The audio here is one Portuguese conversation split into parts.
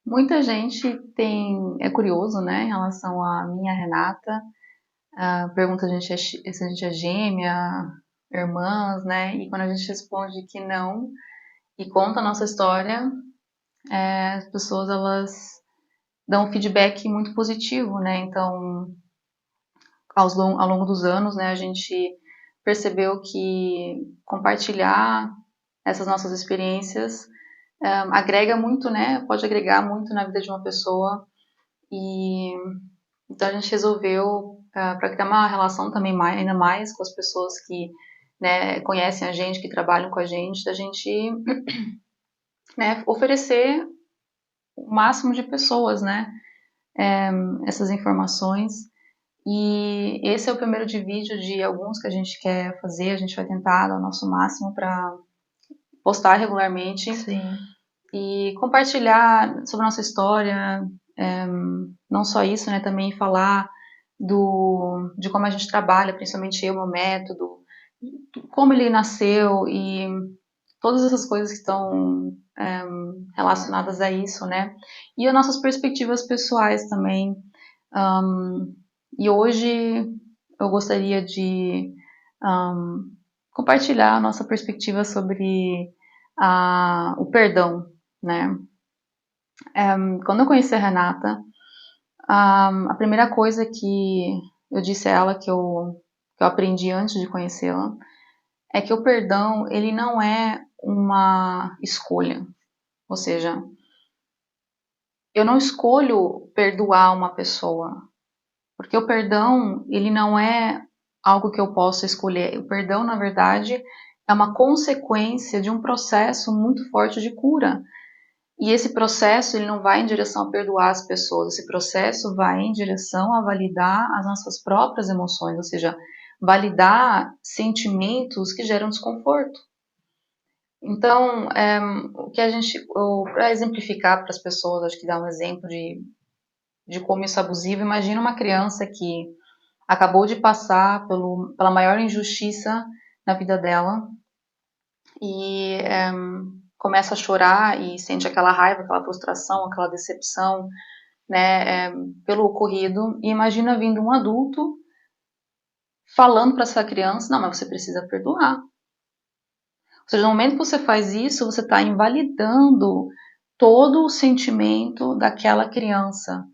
Muita gente é curioso, né, em relação a mim e a Renata. Pergunta se a gente é gêmea, irmãs, né? E quando a gente responde que não e conta a nossa história, as pessoas elas dão um feedback muito positivo, né? Então, ao longo dos anos, né, a gente percebeu que compartilhar essas nossas experiências agrega muito, né? Pode agregar muito na vida de uma pessoa. E então a gente resolveu, para criar uma relação também ainda mais com as pessoas que, né, conhecem a gente, que trabalham com a gente, da gente, né, oferecer o máximo de pessoas, né, essas informações. E esse é o primeiro de vídeo de alguns que a gente quer fazer. A gente vai tentar dar o nosso máximo para postar regularmente. Sim. E compartilhar sobre a nossa história, não só isso, né, também falar de como a gente trabalha, principalmente eu, meu método, como ele nasceu e todas essas coisas que estão relacionadas a isso, né? E as nossas perspectivas pessoais também. E hoje eu gostaria de compartilhar a nossa perspectiva sobre o perdão, né? Quando eu conheci a Renata, a primeira coisa que eu disse a ela que eu aprendi antes de conhecê-la é que o perdão ele não é uma escolha. Ou seja, eu não escolho perdoar uma pessoa, porque o perdão ele não é algo que eu possa escolher. O perdão, na verdade, é uma consequência de um processo muito forte de cura. E esse processo ele não vai em direção a perdoar as pessoas, esse processo vai em direção a validar as nossas próprias emoções, ou seja, validar sentimentos que geram desconforto. Então, o que a gente, para exemplificar para as pessoas, acho que dá um exemplo de como isso é abusivo. Imagina uma criança que acabou de passar pela maior injustiça na vida dela e começa a chorar e sente aquela raiva, aquela frustração, aquela decepção, né, pelo ocorrido. E imagina vindo um adulto falando para essa criança, não, mas você precisa perdoar. Ou seja, no momento que você faz isso, você está invalidando todo o sentimento daquela criança,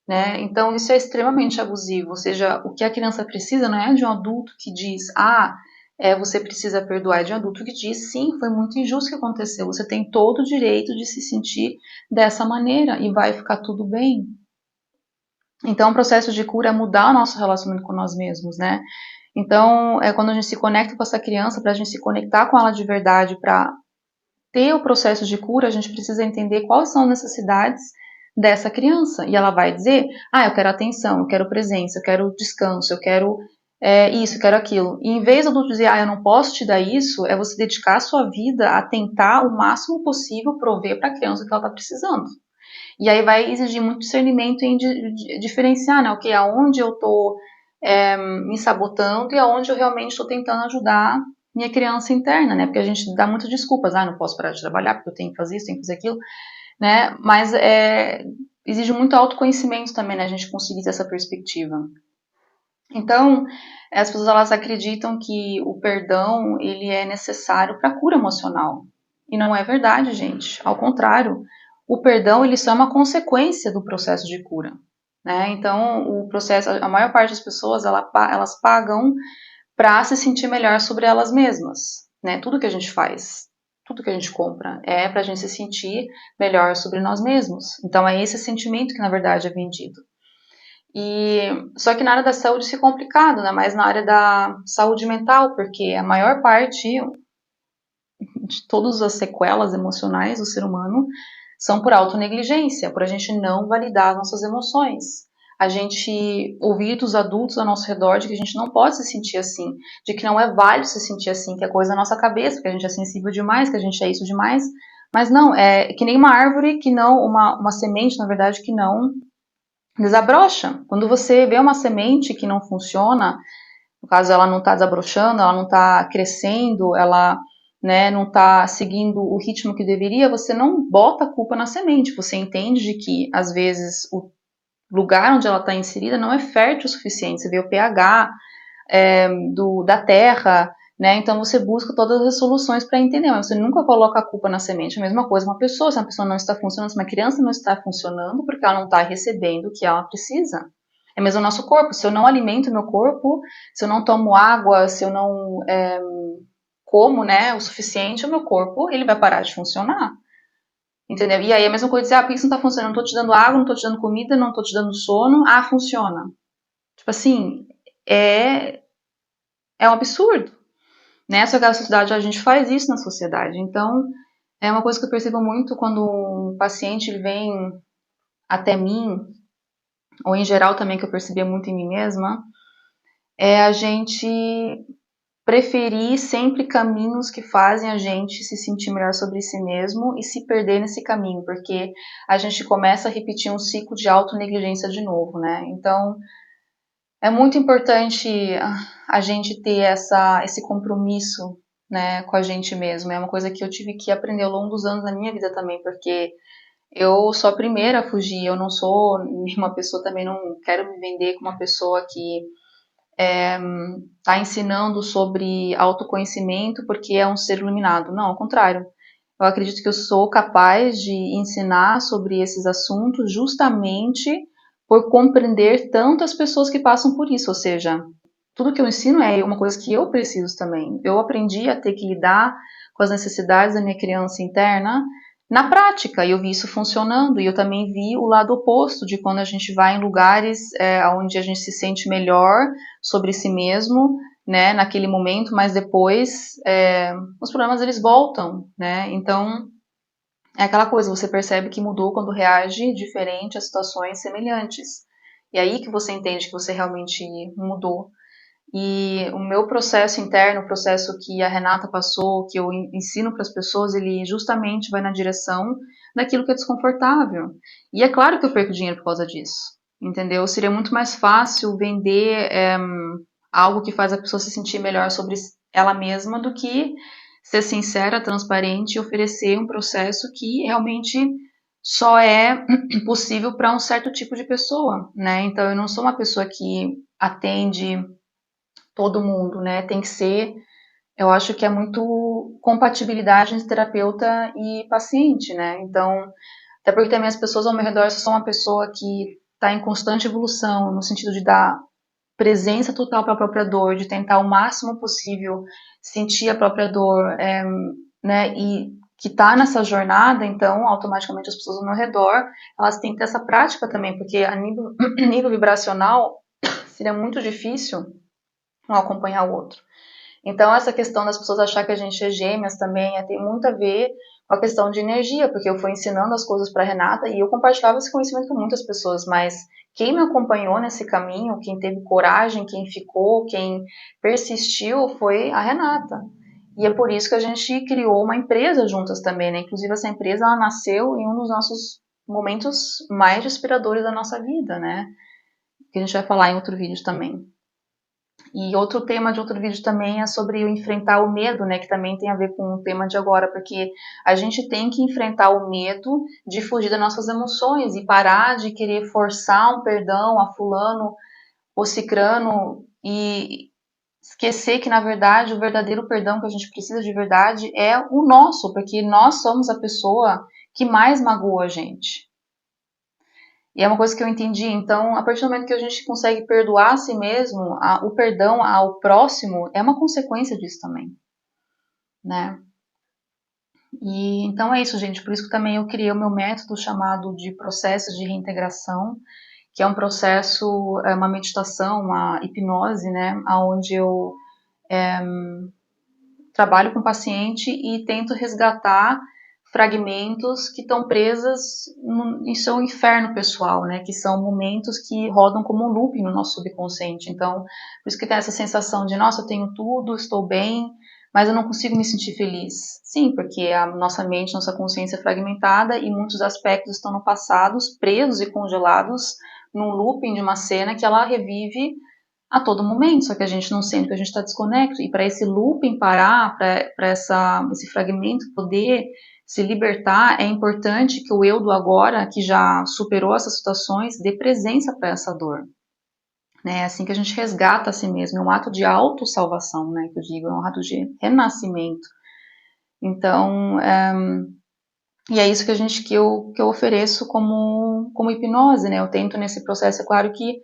né? Então isso é extremamente abusivo. Ou seja, o que a criança precisa não é de um adulto que diz, você precisa perdoar, é de um adulto que diz, sim, foi muito injusto o que aconteceu. Você tem todo o direito de se sentir dessa maneira e vai ficar tudo bem. Então, o processo de cura é mudar o nosso relacionamento com nós mesmos, né? Então, quando a gente se conecta com essa criança, para a gente se conectar com ela de verdade, para ter o processo de cura, a gente precisa entender quais são as necessidades dessa criança. E ela vai dizer, eu quero atenção, eu quero presença, eu quero descanso, eu quero isso, eu quero aquilo. E em vez do adulto dizer, eu não posso te dar isso, é você dedicar a sua vida a tentar o máximo possível prover para a criança o que ela está precisando. E aí vai exigir muito discernimento em diferenciar, né? Ok, aonde eu estou me sabotando e aonde eu realmente estou tentando ajudar minha criança interna, né? Porque a gente dá muitas desculpas, não posso parar de trabalhar porque eu tenho que fazer isso, tenho que fazer aquilo, né? Mas exige muito autoconhecimento também, né? A gente conseguir ter essa perspectiva. Então, as pessoas elas acreditam que o perdão ele é necessário para a cura emocional. E não é verdade, gente. Ao contrário, o perdão ele só é uma consequência do processo de cura. Né? Então, o processo, a maior parte das pessoas elas pagam para se sentir melhor sobre elas mesmas. Né? Tudo que a gente faz, tudo que a gente compra é para a gente se sentir melhor sobre nós mesmos. Então, é esse sentimento que na verdade é vendido. Só que na área da saúde isso é complicado, né? Mas na área da saúde mental, porque a maior parte de todas as sequelas emocionais do ser humano são por autonegligência, por a gente não validar as nossas emoções. A gente ouvir dos adultos ao nosso redor de que a gente não pode se sentir assim, de que não é válido se sentir assim, que é coisa da nossa cabeça, que a gente é sensível demais, que a gente é isso demais. Mas não, é que nem uma árvore que não, uma semente, na verdade, que não desabrocha. Quando você vê uma semente que não funciona, no caso ela não está desabrochando, ela não está crescendo, ela né, não está seguindo o ritmo que deveria, você não bota a culpa na semente. Você entende de que, às vezes, o lugar onde ela está inserida não é fértil o suficiente. Você vê o pH da terra, né? Então você busca todas as soluções para entender, mas você nunca coloca a culpa na semente. A mesma coisa uma pessoa, se uma pessoa não está funcionando, se uma criança não está funcionando, porque ela não está recebendo o que ela precisa. É mesmo o nosso corpo. Se eu não alimento o meu corpo, se eu não tomo água, se eu não como, né, o suficiente, o meu corpo ele vai parar de funcionar. Entendeu? E aí a mesma coisa de dizer, por que isso não tá funcionando? Não tô te dando água, não tô te dando comida, não tô te dando sono. Ah, funciona. Tipo assim, é, é um absurdo. Né? Só que a sociedade, a gente faz isso na sociedade. Então, é uma coisa que eu percebo muito quando um paciente vem até mim, ou em geral também que eu percebia muito em mim mesma, é a gente preferir sempre caminhos que fazem a gente se sentir melhor sobre si mesmo e se perder nesse caminho, porque a gente começa a repetir um ciclo de autonegligência de novo, né? Então, é muito importante a gente ter esse compromisso, né, com a gente mesmo. É uma coisa que eu tive que aprender ao longo dos anos da minha vida também, porque eu sou a primeira a fugir. Eu não sou uma pessoa, também não quero me vender como uma pessoa que está ensinando sobre autoconhecimento porque é um ser iluminado. Não, ao contrário. Eu acredito que eu sou capaz de ensinar sobre esses assuntos justamente por compreender tanto as pessoas que passam por isso. Ou seja, tudo que eu ensino é uma coisa que eu preciso também. Eu aprendi a ter que lidar com as necessidades da minha criança interna na prática, e eu vi isso funcionando, e eu também vi o lado oposto de quando a gente vai em lugares onde a gente se sente melhor sobre si mesmo, né, naquele momento, mas depois os problemas eles voltam, né, então é aquela coisa, você percebe que mudou quando reage diferente a situações semelhantes, e aí que você entende que você realmente mudou. E o meu processo interno, o processo que a Renata passou, que eu ensino para as pessoas, ele justamente vai na direção daquilo que é desconfortável. E é claro que eu perco dinheiro por causa disso, entendeu? Seria muito mais fácil vender algo que faz a pessoa se sentir melhor sobre ela mesma do que ser sincera, transparente e oferecer um processo que realmente só é possível para um certo tipo de pessoa, né? Então eu não sou uma pessoa que atende todo mundo, né? Tem que ser, eu acho que é muito compatibilidade entre terapeuta e paciente, né? Então, até porque também as pessoas ao meu redor, se eu sou uma pessoa que está em constante evolução, no sentido de dar presença total para a própria dor, de tentar o máximo possível sentir a própria dor, né? E que está nessa jornada, então, automaticamente as pessoas ao meu redor, elas têm que ter essa prática também, porque a nível vibracional seria muito difícil um acompanhar o outro. Então, essa questão das pessoas achar que a gente é gêmeas também tem muito a ver com a questão de energia, porque eu fui ensinando as coisas para Renata e eu compartilhava esse conhecimento com muitas pessoas, mas quem me acompanhou nesse caminho, quem teve coragem, quem ficou, quem persistiu foi a Renata. E é por isso que a gente criou uma empresa juntas também, né? Inclusive essa empresa ela nasceu em um dos nossos momentos mais inspiradores da nossa vida, né? Que a gente vai falar em outro vídeo também. E outro tema de outro vídeo também é sobre enfrentar o medo, né, que também tem a ver com o tema de agora, porque a gente tem que enfrentar o medo de fugir das nossas emoções e parar de querer forçar um perdão a fulano ou cicrano e esquecer que, na verdade, o verdadeiro perdão que a gente precisa de verdade é o nosso, porque nós somos a pessoa que mais magoa a gente. E é uma coisa que eu entendi. Então, a partir do momento que a gente consegue perdoar a si mesmo, o perdão ao próximo é uma consequência disso também, né? E então é isso, gente. Por isso que também eu criei o meu método chamado de processo de reintegração, que é um processo, é uma meditação, uma hipnose, né? Onde eu trabalho com o paciente e tento resgatar fragmentos que estão presas em seu inferno pessoal, né? Que são momentos que rodam como um looping no nosso subconsciente. Então, por isso que tem essa sensação de, nossa, eu tenho tudo, estou bem, mas eu não consigo me sentir feliz. Sim, porque a nossa mente, nossa consciência é fragmentada e muitos aspectos estão no passado, presos e congelados num looping de uma cena que ela revive a todo momento, só que a gente não sente que a gente está desconecto. E para esse looping parar, para esse fragmento poder se libertar, é importante que o eu do agora, que já superou essas situações, dê presença para essa dor. Né? É assim que a gente resgata a si mesmo, é um ato de autossalvação, né, que eu digo, é um ato de renascimento. Então, e é isso que eu ofereço como hipnose, né? Eu tento nesse processo, é claro que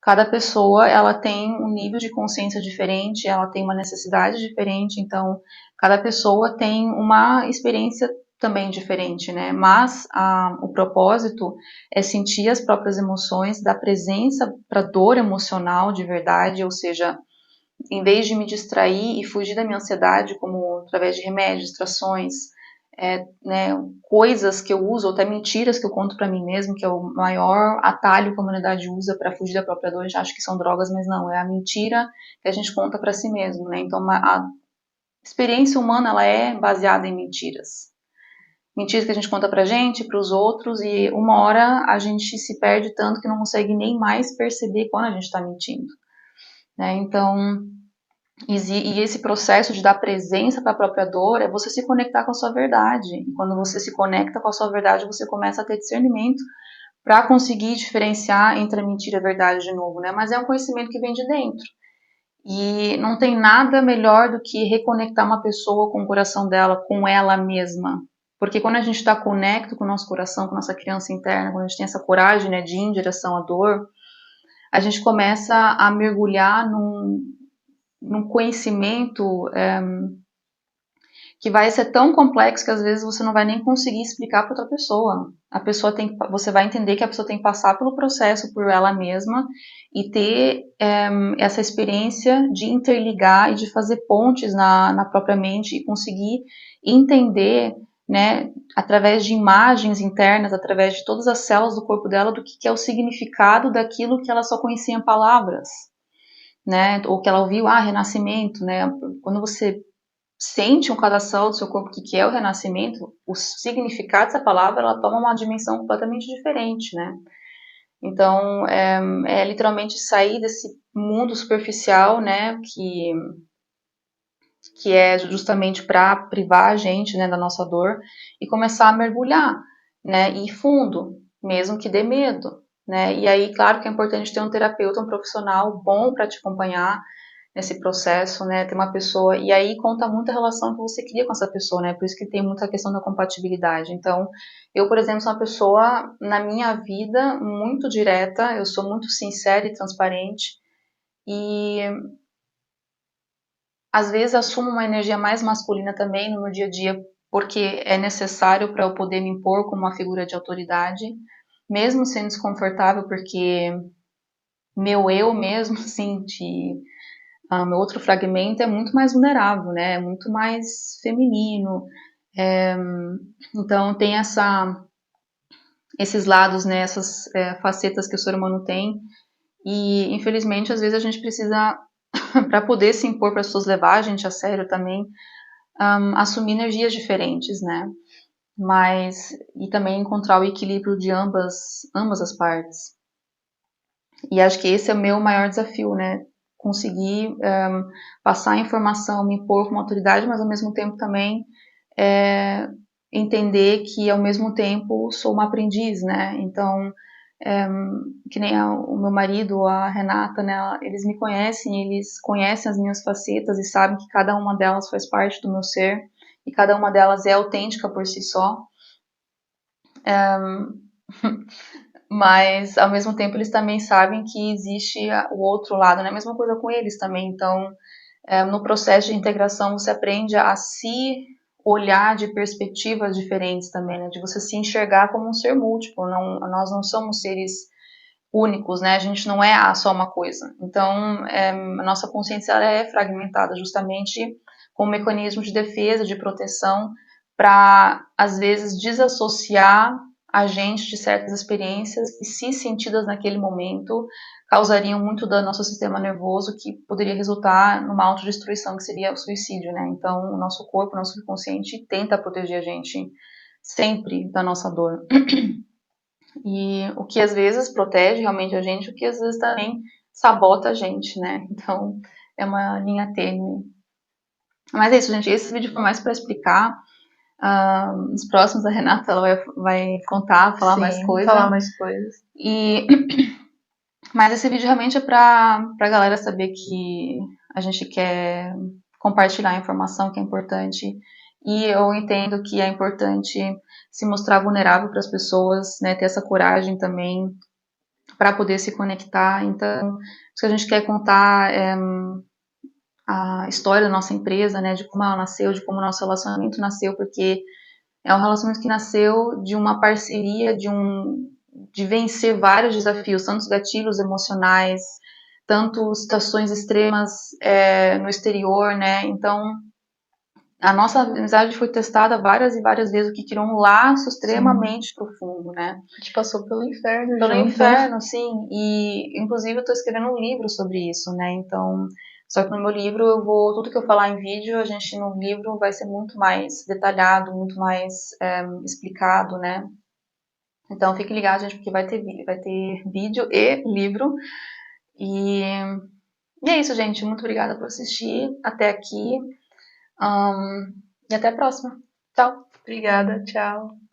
cada pessoa ela tem um nível de consciência diferente, ela tem uma necessidade diferente, então cada pessoa tem uma experiência também diferente, né? Mas o propósito é sentir as próprias emoções, dar presença para a dor emocional de verdade, ou seja, em vez de me distrair e fugir da minha ansiedade, como através de remédios, distrações, né, coisas que eu uso, ou até mentiras que eu conto para mim mesmo, que é o maior atalho que a humanidade usa para fugir da própria dor. A gente acha que são drogas, mas não, é a mentira que a gente conta para si mesmo, né? Então, a experiência humana ela é baseada em mentiras. Mentiras que a gente conta pra gente, para os outros, e uma hora a gente se perde tanto que não consegue nem mais perceber quando a gente está mentindo, né? Então, e esse processo de dar presença para a própria dor é você se conectar com a sua verdade. E quando você se conecta com a sua verdade, você começa a ter discernimento para conseguir diferenciar entre a mentira e a verdade de novo, né? Mas é um conhecimento que vem de dentro. E não tem nada melhor do que reconectar uma pessoa com o coração dela, com ela mesma. Porque quando a gente está conecto com o nosso coração, com a nossa criança interna, quando a gente tem essa coragem, né, de ir em direção à dor, a gente começa a mergulhar num conhecimento que vai ser tão complexo que às vezes você não vai nem conseguir explicar para outra pessoa. Você vai entender que a pessoa tem que passar pelo processo por ela mesma e ter essa experiência de interligar e de fazer pontes na própria mente e conseguir entender, né, através de imagens internas, através de todas as células do corpo dela, do que é o significado daquilo que ela só conhecia em palavras, né, ou que ela ouviu, renascimento, né, quando você sente um cada célula do seu corpo que é o renascimento, o significado dessa palavra, ela toma uma dimensão completamente diferente, né? Então, é literalmente sair desse mundo superficial, né, que é justamente para privar a gente, né, da nossa dor, e começar a mergulhar, né, e ir fundo, mesmo que dê medo, né? E aí, claro que é importante ter um terapeuta, um profissional bom para te acompanhar nesse processo, né, ter uma pessoa, e aí conta muito a relação que você cria com essa pessoa, né, por isso que tem muita questão da compatibilidade. Então, eu, por exemplo, sou uma pessoa, na minha vida, muito direta, eu sou muito sincera e transparente, e às vezes assumo uma energia mais masculina também no meu dia a dia, porque é necessário para eu poder me impor como uma figura de autoridade, mesmo sendo desconfortável, porque meu eu mesmo, assim, meu outro fragmento é muito mais vulnerável, né? É muito mais feminino. É, então tem esses lados, né? Essas facetas que o ser humano tem. E infelizmente às vezes a gente precisa, para poder se impor para as pessoas levar a gente a sério também, assumir energias diferentes, né? Mas e também encontrar o equilíbrio de ambas as partes. E acho que esse é o meu maior desafio, né? Conseguir passar a informação, me impor como autoridade, mas ao mesmo tempo também entender que ao mesmo tempo sou uma aprendiz, né? Então, que nem o meu marido, a Renata, né? Eles me conhecem, eles conhecem as minhas facetas e sabem que cada uma delas faz parte do meu ser e cada uma delas é autêntica por si só. Mas ao mesmo tempo eles também sabem que existe o outro lado, né? A mesma coisa com eles também. Então, no processo de integração você aprende a se olhar de perspectivas diferentes também, né? De você se enxergar como um ser múltiplo. Nós não somos seres únicos, né? A gente não é só uma coisa. Então, a nossa consciência ela é fragmentada justamente com um mecanismo de defesa, de proteção, para às vezes desassociar a gente de certas experiências que, se sentidas naquele momento, causariam muito dano ao nosso sistema nervoso, que poderia resultar numa autodestruição, que seria o suicídio, né? Então, o nosso corpo, o nosso subconsciente tenta proteger a gente sempre da nossa dor. E o que às vezes protege realmente a gente, o que às vezes também sabota a gente, né? Então, é uma linha tênue. Mas é isso, gente. Esse vídeo foi mais para explicar. Nos próximos, a Renata ela vai contar, falar mais Sim, coisa. falar mais coisas. E mas esse vídeo realmente é pra galera saber que a gente quer compartilhar a informação que é importante. E eu entendo que é importante se mostrar vulnerável para as pessoas, né, ter essa coragem também para poder se conectar. Então, o que a gente quer contar é a história da nossa empresa, né, de como ela nasceu, de como o nosso relacionamento nasceu, porque é um relacionamento que nasceu de uma parceria, de vencer vários desafios, tantos gatilhos emocionais, tanto situações extremas no exterior, né? Então, a nossa amizade foi testada várias e várias vezes, o que criou um laço Sim. extremamente profundo, né? A gente passou pelo inferno Pelo junto. inferno, sim. E, inclusive, eu estou escrevendo um livro sobre isso, né? Então, só que no meu livro tudo que eu falar em vídeo, a gente no livro vai ser muito mais detalhado, muito mais explicado, né? Então fique ligado, gente, porque vai ter vídeo e livro. E, e é isso, gente. Muito obrigada por assistir até aqui. E até a próxima. Tchau! Obrigada, tchau.